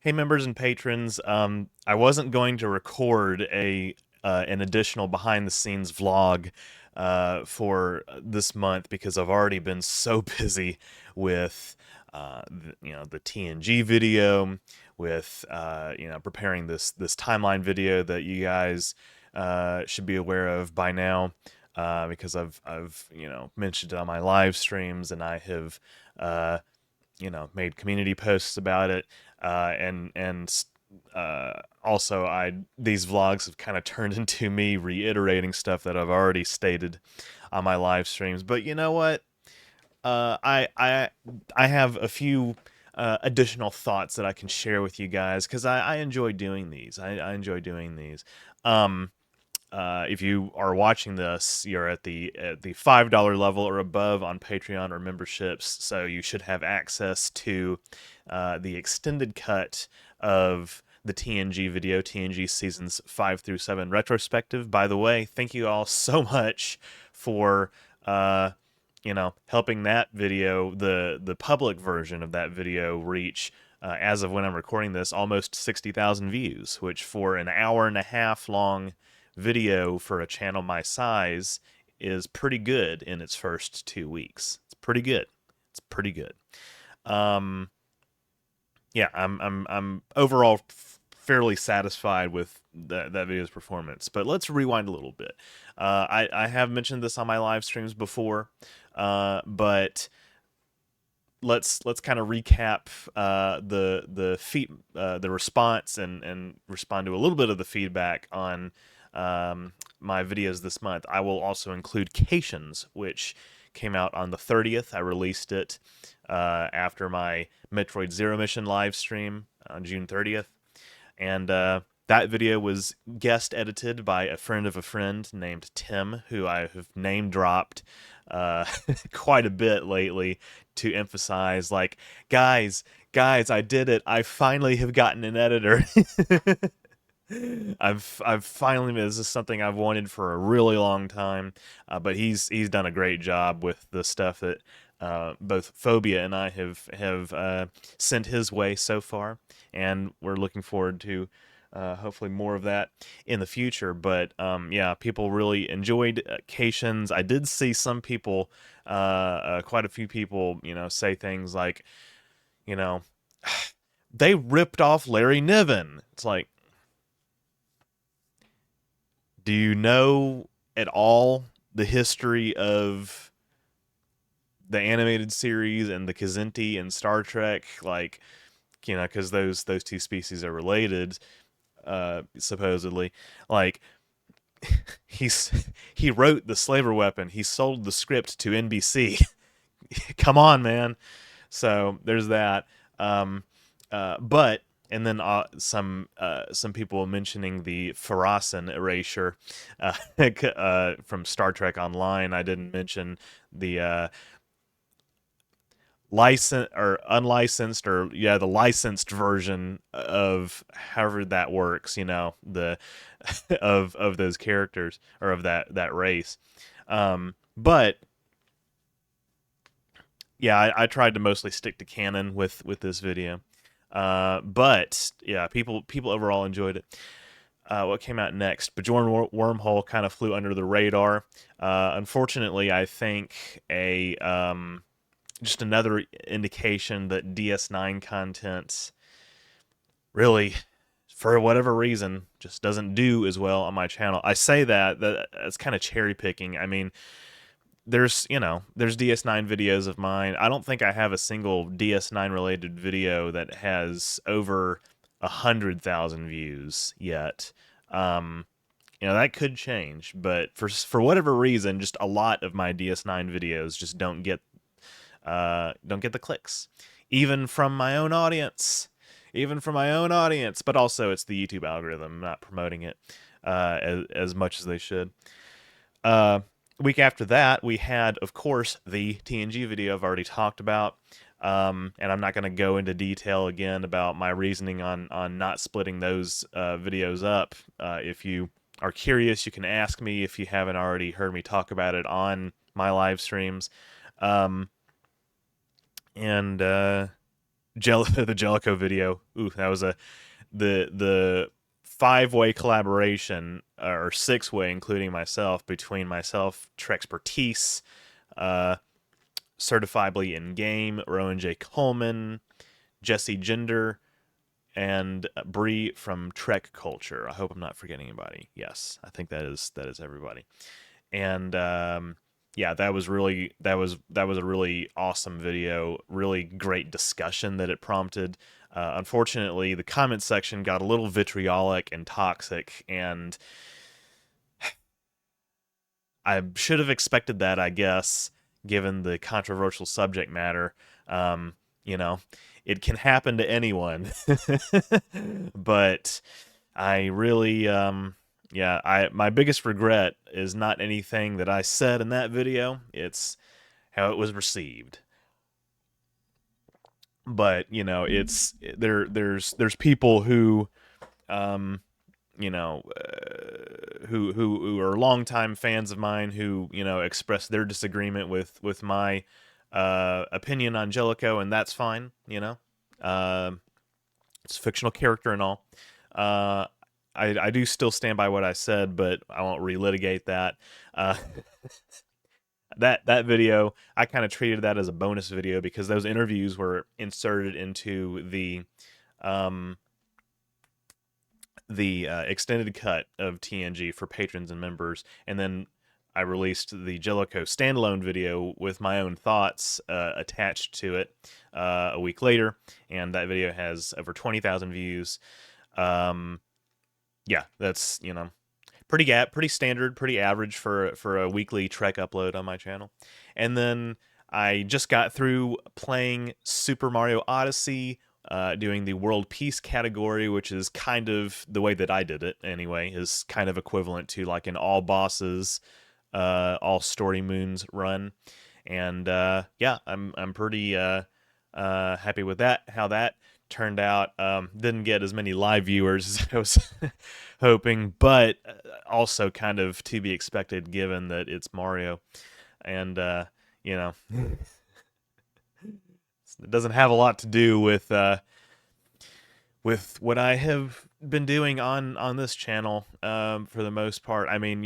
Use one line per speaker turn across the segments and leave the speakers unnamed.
Hey, members and patrons. I wasn't going to record an additional behind the scenes vlog for this month because I've already been so busy with the TNG video, with preparing this timeline video that you guys should be aware of by now. Because I've mentioned it on my live streams, and I have made community posts about it, also I these vlogs have kind of turned into me reiterating stuff that I've already stated on my live streams. But you know what? I have a few additional thoughts that I can share with you guys because I enjoy doing these. I enjoy doing these. Um, if you are watching this, you're at the $5 level or above on Patreon or memberships, so you should have access to the extended cut of the TNG video, TNG seasons 5 through 7 retrospective. By the way, thank you all so much for helping that video, the public version of that video, reach. As of when I'm recording this, almost 60,000 views, which for an hour and a half long video for a channel my size is pretty good in its first 2 weeks. It's pretty good. It's pretty good. Um, yeah, I'm overall fairly satisfied with that video's performance. But let's rewind a little bit. I have mentioned this on my live streams before, but let's kind of recap the response and respond to a little bit of the feedback on my videos this month. I will also include Cations, which came out on the 30th. I released it after my Metroid Zero Mission live stream on June 30th, and that video was guest edited by a friend of a friend named Tim, who I have name dropped uh, quite a bit lately to emphasize, like, guys, I did it. I finally have gotten an editor. I've finally, this is something I've wanted for a really long time, but he's done a great job with the stuff that both Phobia and I have sent his way so far, and we're looking forward to hopefully more of that in the future. But yeah, people really enjoyed Cations. I did see some people, quite a few people, say things like, you know, they ripped off Larry Niven. It's like, do you know at all the history of the animated series and the Kzinti and Star Trek? Like, because those two species are related, supposedly. Like, he wrote the Slaver Weapon. He sold the script to NBC. Come on, man. So there's that. But and then some people mentioning the Farasin erasure from Star Trek Online. I didn't mention the licensed or unlicensed, or the licensed version of however that works. The of those characters, or of that race. But yeah, I tried to mostly stick to canon with this video. But yeah, people overall enjoyed it. What came out next? Bajoran Wormhole kind of flew under the radar. Unfortunately, I think a just another indication that DS9 content really, for whatever reason, just doesn't do as well on my channel. I say that's kind of cherry picking. I mean, there's DS9 videos of mine. I don't think I have a single DS9 related video that has over 100,000 views yet. Um, that could change, but for whatever reason, just a lot of my DS9 videos just don't get the clicks, even from my own audience, But also, it's the YouTube algorithm not promoting it as much as they should. Uh, Week after that, we had, of course, the TNG video I've already talked about. And I'm not going to go into detail again about my reasoning on not splitting those videos up. If you are curious, you can ask me if you haven't already heard me talk about it on my live streams. And The Jellicoe video. Ooh, that was the 5-way collaboration, or 6-way, including myself, between myself, Trexpertise, uh, Certifiably in Game, Rowan J. Coleman, Jesse Gender, and Bree from Trek Culture. I hope I'm not forgetting anybody. Yes, I think that is everybody. And yeah, that was a really awesome video. Really great discussion that it prompted. Unfortunately, the comment section got a little vitriolic and toxic, and I should have expected that, I guess, given the controversial subject matter. You know, it can happen to anyone, but I really, yeah, my biggest regret is not anything that I said in that video. It's how it was received. But it's there's people who, um, who are longtime fans of mine who express their disagreement with my opinion on Jellicoe, and that's fine. Uh, it's a fictional character and all. Uh, I do still stand by what I said, but I won't relitigate that. Uh, that video, I kind of treated that as a bonus video because those interviews were inserted into um, the extended cut of TNG for patrons and members, and then I released the Jellicoe standalone video with my own thoughts attached to it a week later, and that video has over 20,000 views. Um, yeah, that's pretty standard, pretty average for a weekly Trek upload on my channel. And then I just got through playing Super Mario Odyssey, doing the World Peace category, which is kind of the way that I did it anyway, is kind of equivalent to like an all bosses, all story moons run. And yeah, I'm pretty happy with that. How that turned out. Didn't get as many live viewers as I was hoping, but also kind of to be expected given that it's Mario. And you know, it doesn't have a lot to do with what I have been doing on this channel, for the most part. I mean,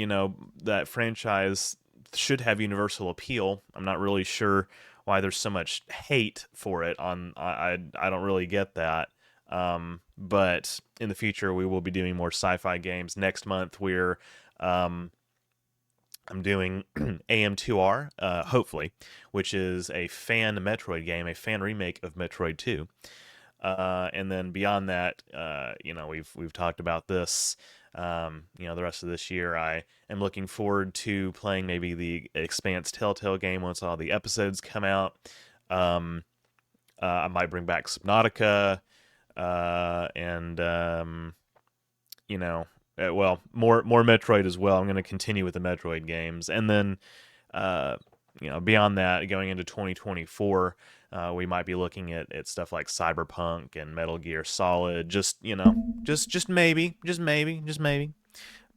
that franchise should have universal appeal. I'm not really sure why there's so much hate for it. I don't really get that. But in the future, we will be doing more sci-fi games. Next month, I'm doing AM2R, hopefully, which is a fan Metroid game, a fan remake of Metroid 2. And then beyond that, we've talked about this. The rest of this year, I am looking forward to playing maybe the Expanse Telltale game once all the episodes come out. I might bring back Subnautica, and well, more Metroid as well. I'm going to continue with the Metroid games, and then beyond that, going into 2024, we might be looking at stuff like Cyberpunk and Metal Gear Solid. Just maybe, just maybe.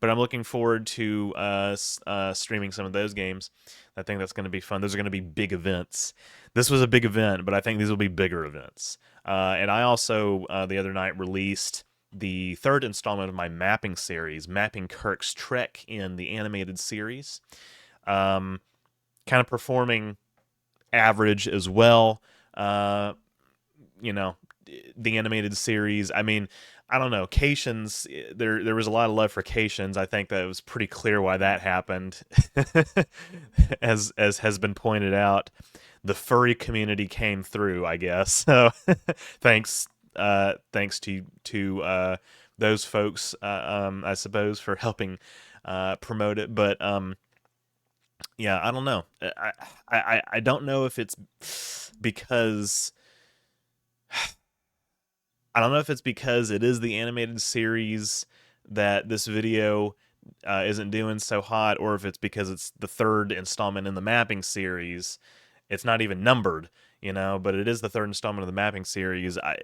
But I'm looking forward to streaming some of those games. I think that's going to be fun. Those are going to be big events. This was a big event, but I think these will be bigger events. And I also, the other night, released the third installment of my mapping series, Mapping Kirk's Trek in the animated series. Kind of performing average as well. You know, the animated series. I mean, I don't know. Cations, there was a lot of love for Cations. I think that it was pretty clear why that happened. as has been pointed out, the furry community came through, I guess. So thanks thanks to those folks, I suppose, for helping promote it. But yeah, I don't know. I don't know if it's because it is the animated series that this video isn't doing so hot, or if it's because it's the third installment in the mapping series. It's not even numbered, but it is the third installment of the mapping series. I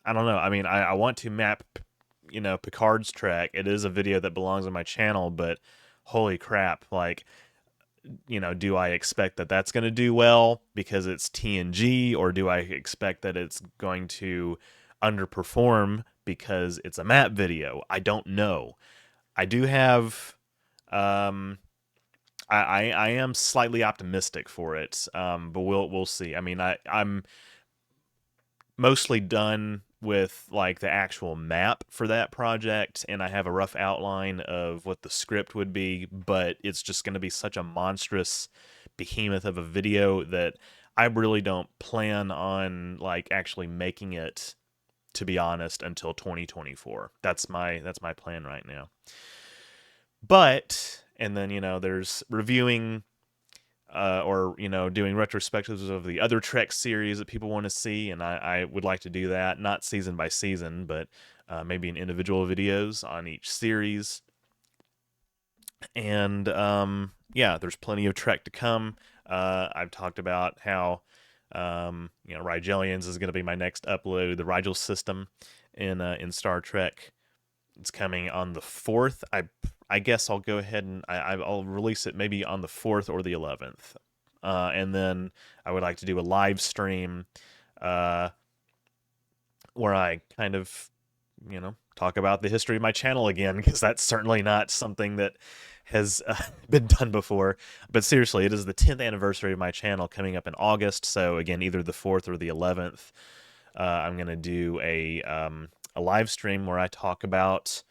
don't know. I mean, I want to map, Picard's Trek. It is a video that belongs on my channel, but holy crap, like, do I expect that that's going to do well because it's TNG, or do I expect that it's going to underperform because it's a map video? I don't know. I do have, um, I am slightly optimistic for it, but we'll see. I mean, I'm mostly done with like the actual map for that project, and I have a rough outline of what the script would be, but it's just going to be such a monstrous behemoth of a video that I really don't plan on like actually making it, to be honest, until 2024. That's my plan right now. But and then there's reviewing, or doing retrospectives of the other Trek series that people want to see, and I would like to do that, not season by season, but maybe in individual videos on each series. And yeah, there's plenty of Trek to come. I've talked about how Rigelians is going to be my next upload, the Rigel system in Star Trek. It's coming on the 4th. I guess I'll go ahead and I'll release it maybe on the 4th or the 11th. And then I would like to do a live stream uh, where I kind of, talk about the history of my channel again, because that's certainly not something that has been done before. But seriously, it is the 10th anniversary of my channel coming up in August. So again, either the 4th or the 11th, I'm going to do a live stream where I talk about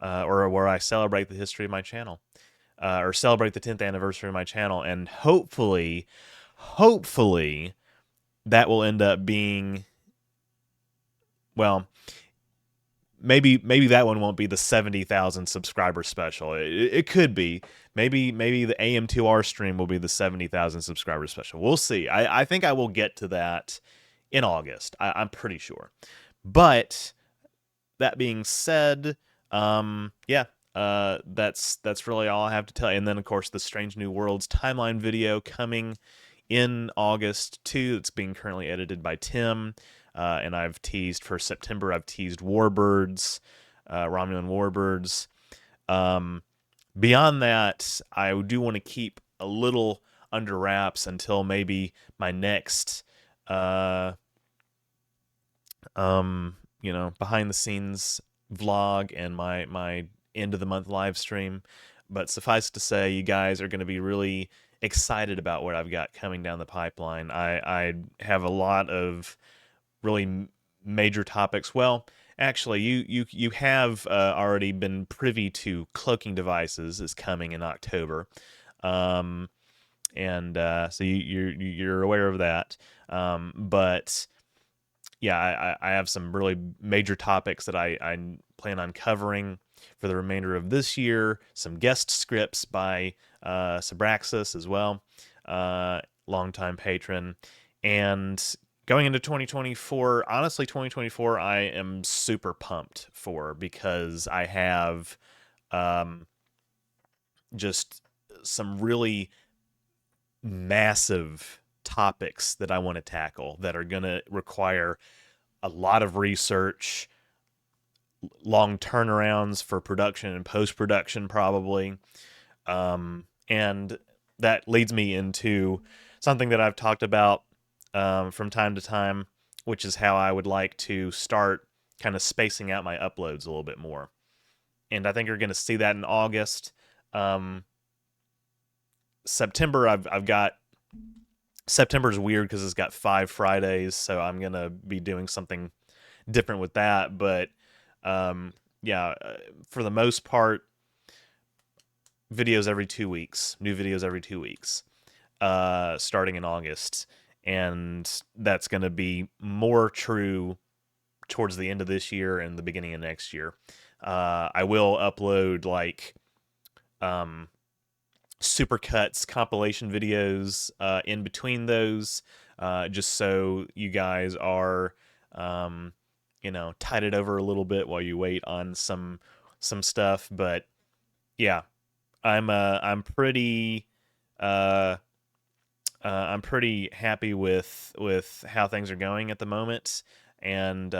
or where I celebrate the history of my channel, or celebrate the 10th anniversary of my channel, and hopefully, that will end up being, well, maybe that one won't be the 70,000 subscriber special. It could be. Maybe the AM2R stream will be the 70,000 subscriber special. We'll see. I think I will get to that in August. I'm pretty sure. But that being said, yeah, that's really all I have to tell you. And then, of course, the Strange New Worlds timeline video coming in August too. It's being currently edited by Tim, and I've teased for September. I've teased Warbirds, Romulan Warbirds. Beyond that, I do want to keep a little under wraps until maybe my next behind the scenes vlog and my end of the month live stream. But suffice to say, you guys are going to be really excited about what I've got coming down the pipeline. I have a lot of really major topics. Well, actually, you have already been privy to Cloaking Devices is coming in October, and so you're aware of that. But yeah, I have some really major topics that I plan on covering for the remainder of this year. Some guest scripts by Sabraxis as well, longtime patron. And going into 2024, honestly, 2024, I am super pumped for, because I have just some really massive topics that I want to tackle that are going to require a lot of research, long turnarounds for production and post-production probably. And that leads me into something that I've talked about from time to time, which is how I would like to start kind of spacing out my uploads a little bit more. And I think you're going to see that in August. September, I've got September's weird because it's got 5 Fridays, so I'm gonna be doing something different with that. But yeah, for the most part, videos every 2 weeks, new videos every 2 weeks, starting in August, and that's gonna be more true towards the end of this year and the beginning of next year. I will upload like supercuts compilation videos in between those, just so you guys are tided over a little bit while you wait on some stuff. But yeah, I'm pretty I'm pretty happy with how things are going at the moment, And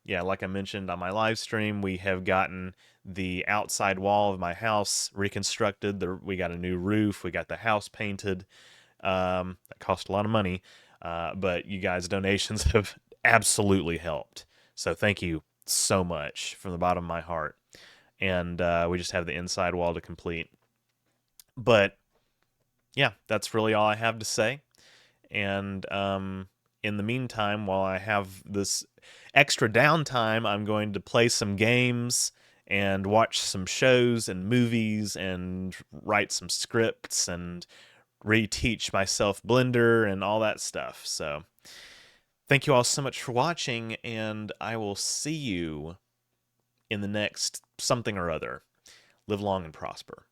yeah, like I mentioned on my live stream, we have gotten the outside wall of my house reconstructed. We got a new roof. We got the house painted. That cost a lot of money, but you guys' donations have absolutely helped. So thank you so much from the bottom of my heart. And we just have the inside wall to complete. But yeah, that's really all I have to say. And in the meantime, while I have this extra downtime, I'm going to play some games and watch some shows and movies and write some scripts and reteach myself Blender and all that stuff. So, thank you all so much for watching, and I will see you in the next something or other. Live long and prosper.